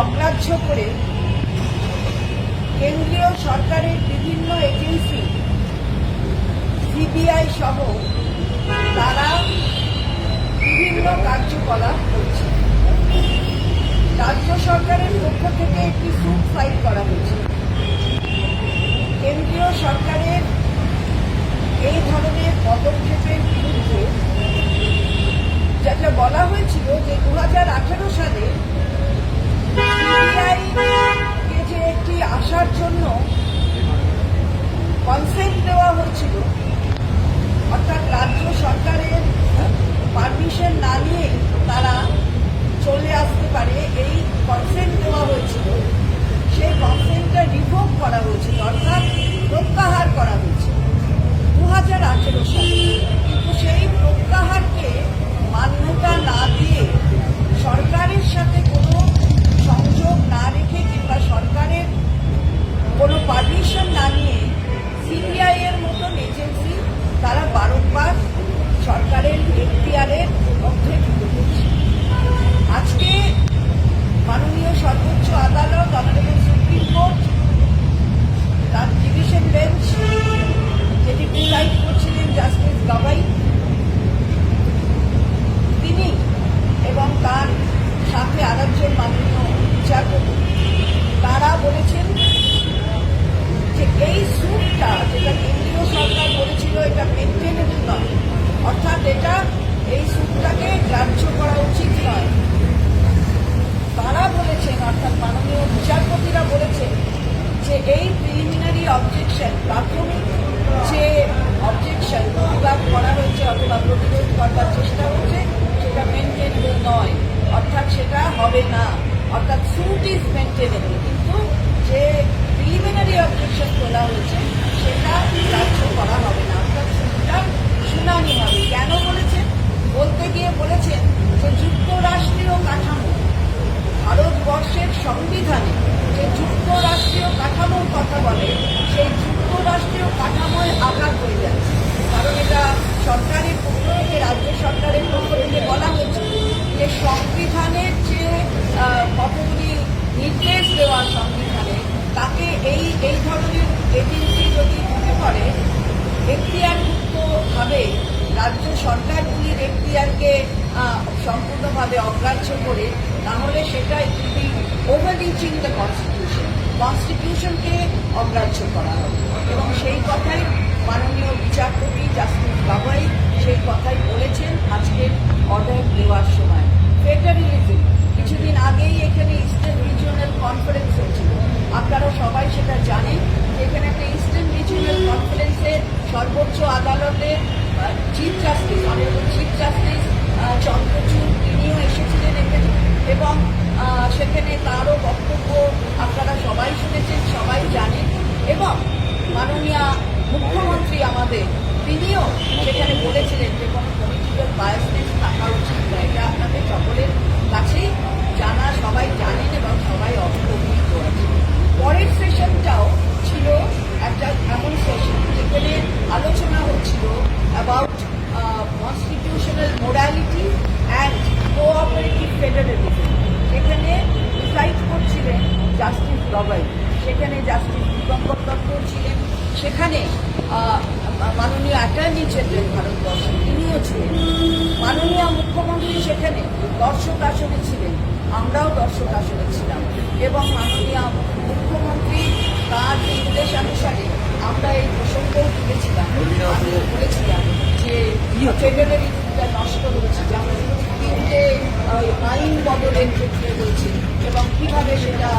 অগ্রাহ্য করে কেন্দ্রীয় সরকারের বিভিন্ন এজেন্সি সিবিআই সহ তারা বিভিন্ন কার্যকলাপ করছে। রাজ্য সরকারের পক্ষ থেকে একটি স্যুট ফাইল করা হয়েছে। কেন্দ্রীয় সরকারের এই ধরনের পদক্ষেপের বিরুদ্ধে যেটা বলা হয়েছিল যে 2018 সালে সিবিআইকে যে একটি আসার জন্য কনসেন্ট দেওয়া হয়েছিল, অর্থাৎ রাজ্য সরকারের পারমিশন না নিয়ে তারা চলে আসতে পারে, এই কনসেন্ট দেওয়া হয়েছিল। সেই কনসেন্টটা রিভোক করা হয়েছিল, অর্থাৎ প্রত্যাহার করা হয়েছিল 2018 সালে। কিন্তু সেই প্রত্যাহারকে মান্যতা না দিয়ে, সরকারের সাথে কোনো সংযোগ না রেখে কিংবা সরকারের কোনো পারমিশন না নিয়ে সিবিআই এর মতন এজেন্সি তারা বারংবার সরকারের এখতিয়ারের মধ্যে ঢুকে পড়ছে। আজকে মাননীয় সর্বোচ্চ আদালত, অনারেবল সুপ্রিম কোর্ট, তার ডিভিশন বেঞ্চ যেটি প্রিসাইড করছিলেন জাস্টিস গাভাই, তিনি এবং তার সাথে আরেকজন মাননীয় বিচারপতি, তারা বলেছেন যে এই স্যুটটা যেটা কেন্দ্রীয় সরকার বলেছিল এটা মেনটেনেবল নয়, অর্থাৎ এটা এই স্যুটটাকে গ্রাহ্য করা উচিত নয়। তারা বলেছেন, অর্থাৎ মাননীয় বিচারপতিরা বলেছেন যে এই প্রিলিমিনারি অবজেকশন, প্রাথমিক যে অবজেকশন প্রতিবাদ করা হয়েছে অথবা প্রতিরোধ করবার চেষ্টা হচ্ছে, সেটা মেনটেনেবল নয়, অর্থাৎ সেটা হবে না। অর্থাৎ স্যুট ইজ মেনটেনেবল, কিন্তু যে প্রিলিমিনারি অবজেকশন তোলা হয়েছে সেটা গ্রাহ্য করা হবে না, অর্থাৎ স্যুটটা শুনানি হবে। কেন বলেছেন? বলতে গিয়ে বলেছেন যে যুক্তরাষ্ট্রীয় কাঠামো, ভারতবর্ষের সংবিধানে যে যুক্তরাষ্ট্রীয় কাঠামোর কথা বলে, সেই যুক্তরাষ্ট্রীয় কাঠামোয় আঘাত হয়ে যাচ্ছে। কারণ এটা সরকারের পক্ষ থেকে, রাজ্য সরকারের পক্ষ থেকে বলা হয়েছে যে সংবিধানের যে কতগুলি নির্দেশ দেওয়া সংবিধানে, তাকে এই ধরনের এজেন্সি যদি ঢুকে পড়ে, এখতিয়ারভুক্তভাবে রাজ্য সরকারগুলির এখতিয়ারকে সম্পূর্ণভাবে অগ্রাহ্য করে, তাহলে সেটা একটি ওভাররিচিং দ্য কনস্টিটিউশনকে অগ্রাহ্য করা হবে। এবং সেই কথাই মাননীয় বিচারপতি জাস্টিস গাভাই সেই কথাই বলেছেন আজকের অর্ডার দেওয়ার সময়। ফেডারেলিজম, কিছুদিন আগেই এখানে ইস্টার্ন রিজিওনাল কনফারেন্স হয়েছিল, আপনারা সবাই সেটা জানেন। এখানে একটা ইস্টার্ন রিজিওনাল কনফারেন্সে সর্বোচ্চ আদালতের chief justice, honourable chief justice Chandrachud, তিনিও এসেছিলেন এখানে, এবং সেখানে তারও বক্তব্য আপনারা সবাই শুনেছেন, সবাই জানেন। এবং মাননীয় মুখ্যমন্ত্রী আমাদের, তিনিও সেখানে বলেছিলেন যে কোনো পলিটিক্যাল বায়াসনেস থাকা উচিত নয়। এটা আপনাদের সকলের কাছেই জানা, সবাই জানেন এবং সবাই অবহিত আছে। পরের সেশনটাও ছিল একটা এমন সেশন যেখানে আলোচনা হচ্ছিল about constitutional morality and cooperative federalism. সেখানে ডিসাইড করছিলেন জাস্টিস গাভাই, সেখানে জাস্টিস দিগম্বর দত্ত ছিলেন, সেখানে মাননীয় অ্যাটর্নি জেনারেল ভারতবর্ষের তিনিও ছিলেন, মাননীয় মুখ্যমন্ত্রী সেখানে দর্শক আসনে ছিলেন, আমরাও দর্শক আসনে ছিলাম। এবং মাননীয় মুখ্যমন্ত্রী তার নির্দেশানুসারে আমরা এই প্রসঙ্গও তুলেছিলাম, বলেছিলাম যে ফেডারেলিজমটা নষ্ট হচ্ছে, যেমন তিনটে আইন বদলের ক্ষেত্রে হয়েছে এবং কিভাবে সেটা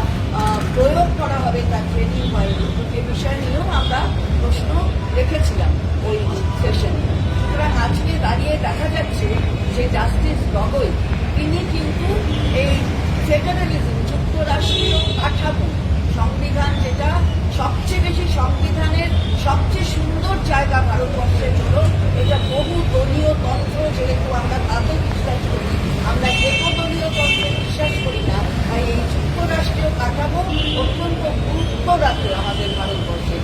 প্রয়োগ করা হবে তার ট্রেনিং হয়নি, এ বিষয় নিয়েও আমরা প্রশ্ন রেখেছিলাম ওই সেশনে। সুতরাং আজকে দাঁড়িয়ে দেখা যাচ্ছে যে জাস্টিস গগৈ তিনি কিন্তু এই ফেডারেলিজম, যুক্তরাষ্ট্রীয় কাঠামো, সংবিধান যেটা সবচেয়ে বেশি, সংবিধানের সবচেয়ে সুন্দর জায়গা ভারতবর্ষের জন্য, এটা বহু দলীয় তন্ত্র, যেহেতু আমরা তাতে বিশ্বাস করি, আমরা একদলীয় তন্ত্রে বিশ্বাস করি না, তাই এই যুক্তরাষ্ট্রীয় কাঠামো অত্যন্ত গুরুত্ব রাখে আমাদের ভারতবর্ষে।